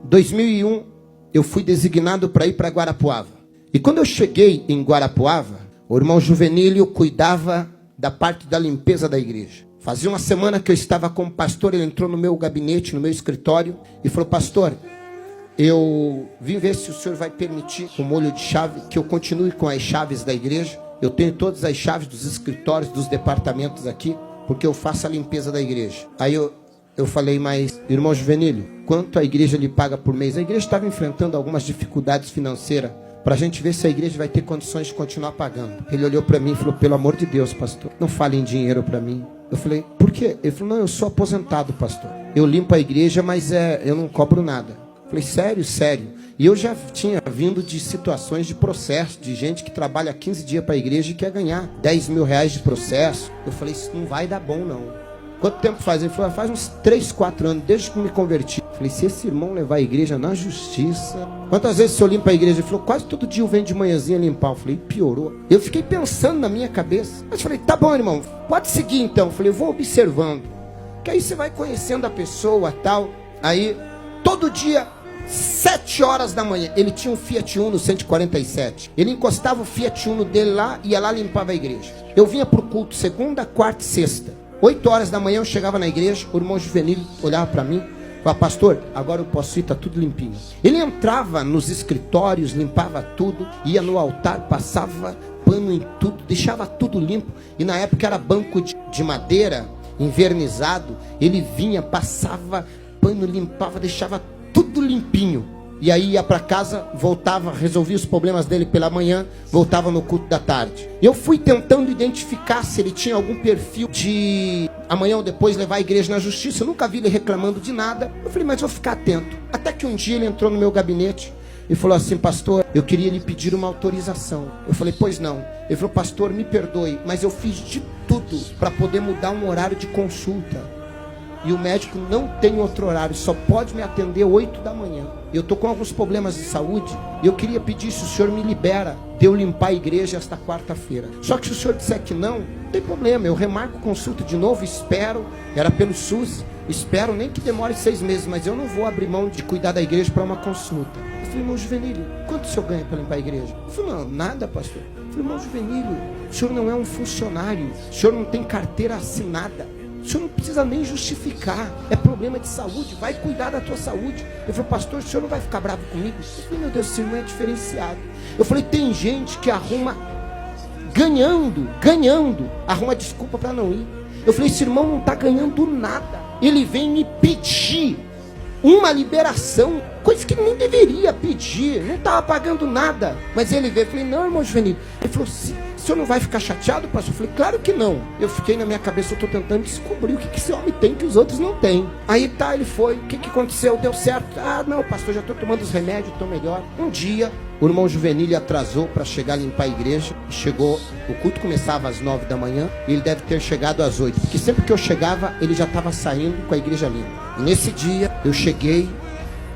2001, eu fui designado para ir para Guarapuava. E quando eu cheguei em Guarapuava, o irmão Juvenílio cuidava da parte da limpeza da igreja. Fazia uma semana que eu estava como pastor, ele entrou no meu gabinete, no meu escritório, e falou: pastor, eu vim ver se o senhor vai permitir, com molho de chave, que eu continue com as chaves da igreja. Eu tenho todas as chaves dos escritórios, dos departamentos aqui, porque eu faço a limpeza da igreja. Aí eu falei: mas, irmão Juvenílio, quanto a igreja lhe paga por mês? A igreja estava enfrentando algumas dificuldades financeiras, para a gente ver se a igreja vai ter condições de continuar pagando. Ele olhou para mim e falou: pelo amor de Deus, pastor, não fale em dinheiro para mim. Eu falei: por quê? Ele falou: não, eu sou aposentado, pastor. Eu limpo a igreja, mas eu não cobro nada. Eu falei: sério, sério. E eu já tinha vindo de situações de processo, de gente que trabalha 15 dias para a igreja e quer ganhar 10 mil reais de processo. Eu falei: isso não vai dar bom, não. Quanto tempo faz? Ele falou: faz uns 3, 4 anos, desde que me converti. Eu falei: se esse irmão levar a igreja na justiça... Quantas vezes o senhor limpa a igreja? Ele falou: quase todo dia eu venho de manhãzinha limpar. Eu falei: piorou. Eu fiquei pensando na minha cabeça. Mas falei: tá bom, irmão, pode seguir então. Eu falei: eu vou observando. Que aí você vai conhecendo a pessoa, tal. Aí, todo dia, 7 horas da manhã, ele tinha um Fiat Uno 147. Ele encostava o Fiat Uno dele lá e ia lá limpava a igreja. Eu vinha pro culto segunda, quarta e sexta. 8 horas da manhã eu chegava na igreja, o irmão Juvenílio olhava para mim, falava: pastor, agora eu posso ir, tá tudo limpinho. Ele entrava nos escritórios, limpava tudo, ia no altar, passava pano em tudo, deixava tudo limpo. E na época era banco de madeira, envernizado. Ele vinha, passava pano, limpava, deixava tudo limpinho. E aí ia para casa, voltava, resolvia os problemas dele pela manhã, voltava no culto da tarde. Eu fui tentando identificar se ele tinha algum perfil de amanhã ou depois levar a igreja na justiça. Eu nunca vi ele reclamando de nada. Eu falei: mas vou ficar atento. Até que um dia ele entrou no meu gabinete e falou assim: pastor, eu queria lhe pedir uma autorização. Eu falei: pois não. Ele falou: pastor, me perdoe, mas eu fiz de tudo para poder mudar um horário de consulta. E o médico não tem outro horário, só pode me atender 8 da manhã. Eu estou com alguns problemas de saúde e eu queria pedir se o senhor me libera de eu limpar a igreja esta quarta-feira. Só que se o senhor disser que não tem problema, eu remarco consulta de novo, espero, era pelo SUS, espero nem que demore 6 meses, mas eu não vou abrir mão de cuidar da igreja para uma consulta. Eu falei: irmão Juvenílio, quanto o senhor ganha para limpar a igreja? Ele falou: não, nada, pastor. Eu falei: irmão Juvenílio, o senhor não é um funcionário, o senhor não tem carteira assinada. O senhor não precisa nem justificar. É problema de saúde, vai cuidar da tua saúde. Eu falei: pastor, o senhor não vai ficar bravo comigo? Eu falei: meu Deus, esse irmão é diferenciado. Eu falei: tem gente que arruma, ganhando, arruma desculpa para não ir. Eu falei: esse irmão não está ganhando nada. Ele vem me pedir uma liberação, coisa que ele nem deveria pedir, não estava pagando nada. Mas ele veio, eu falei: não, irmão Juvenílio. Ele falou: o senhor não vai ficar chateado, pastor? Eu falei: claro que não. Eu fiquei na minha cabeça, eu estou tentando descobrir o que esse homem tem que os outros não têm. Aí tá, ele foi, o que aconteceu? Deu certo? Ah, não, pastor, já estou tomando os remédios, estou melhor. Um dia, o irmão Juvenílio atrasou para chegar a limpar a igreja. Chegou, o culto começava às 9 da manhã, e ele deve ter chegado às 8, porque sempre que eu chegava, ele já estava saindo com a igreja limpa. E nesse dia, eu cheguei,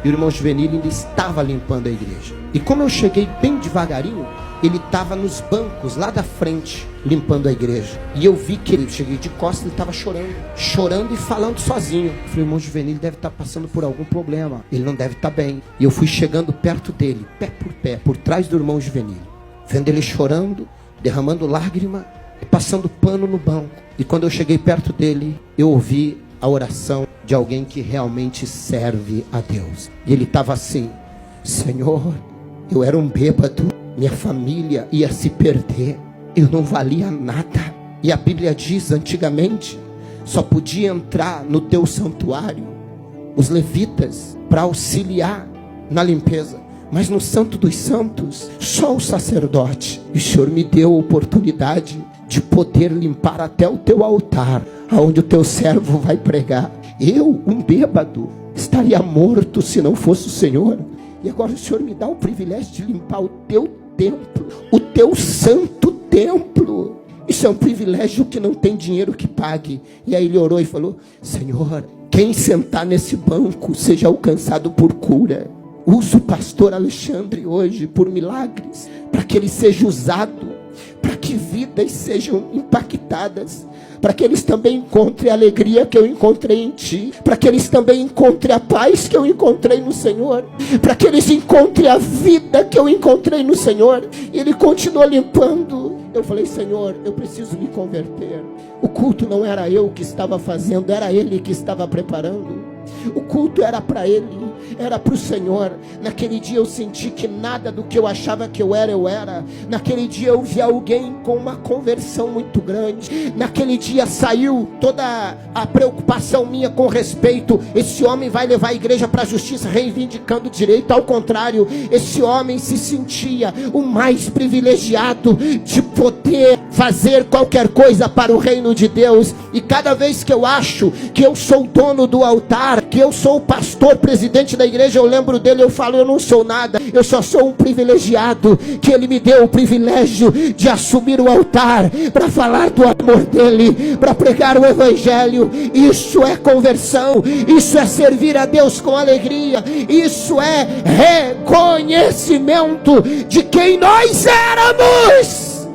e o irmão Juvenílio ainda estava limpando a igreja. E como eu cheguei bem devagarinho, ele estava nos bancos lá da frente, limpando a igreja. E eu vi que ele, cheguei de costas, ele estava chorando e falando sozinho. Eu falei: irmão Juvenílio deve estar passando por algum problema, ele não deve estar bem. E eu fui chegando perto dele, pé, por trás do irmão Juvenílio, vendo ele chorando, derramando lágrima e passando pano no banco. E quando eu cheguei perto dele, eu ouvi a oração de alguém que realmente serve a Deus. E ele estava assim: Senhor, eu era um bêbado, minha família ia se perder, eu não valia nada. E a Bíblia diz, antigamente, só podia entrar no teu santuário os levitas para auxiliar na limpeza, mas no Santo dos Santos, só o sacerdote. E o Senhor me deu a oportunidade de poder limpar até o teu altar, aonde o teu servo vai pregar. Eu, um bêbado, estaria morto se não fosse o Senhor. E agora o Senhor me dá o privilégio de limpar o teu templo, o teu santo templo. Isso é um privilégio que não tem dinheiro que pague. E aí ele orou e falou: Senhor, quem sentar nesse banco seja alcançado por cura. Usa o pastor Alexandre hoje por milagres, para que ele seja usado, para que vidas sejam impactadas, para que eles também encontrem a alegria que eu encontrei em Ti, para que eles também encontrem a paz que eu encontrei no Senhor, para que eles encontrem a vida que eu encontrei no Senhor. E Ele continuou limpando. Eu falei: Senhor, eu preciso me converter. O culto não era eu que estava fazendo, era Ele que estava preparando. O culto era para Ele, era para o Senhor. Naquele dia eu senti que nada do que eu achava que eu era. Naquele dia eu vi alguém com uma conversão muito grande. Naquele dia saiu toda a preocupação minha com respeito: esse homem vai levar a igreja para a justiça, reivindicando direito. Ao contrário, esse homem se sentia o mais privilegiado de poder fazer qualquer coisa para o reino de Deus. E cada vez que eu acho que eu sou dono do altar, que eu sou o pastor, presidente da igreja, eu lembro dele, eu falo: eu não sou nada, eu só sou um privilegiado, que ele me deu o privilégio de assumir o altar, para falar do amor dele, para pregar o evangelho. Isso é conversão, isso é servir a Deus com alegria, isso é reconhecimento de quem nós éramos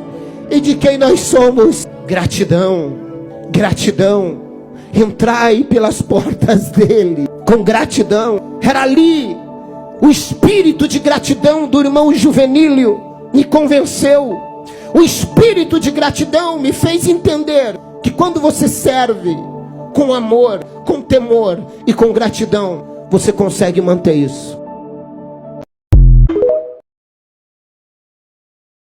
e de quem nós somos. Gratidão, gratidão. Entrai pelas portas dele com gratidão. Era ali o espírito de gratidão do irmão Juvenílio me convenceu. O espírito de gratidão me fez entender que quando você serve com amor, com temor e com gratidão, você consegue manter isso.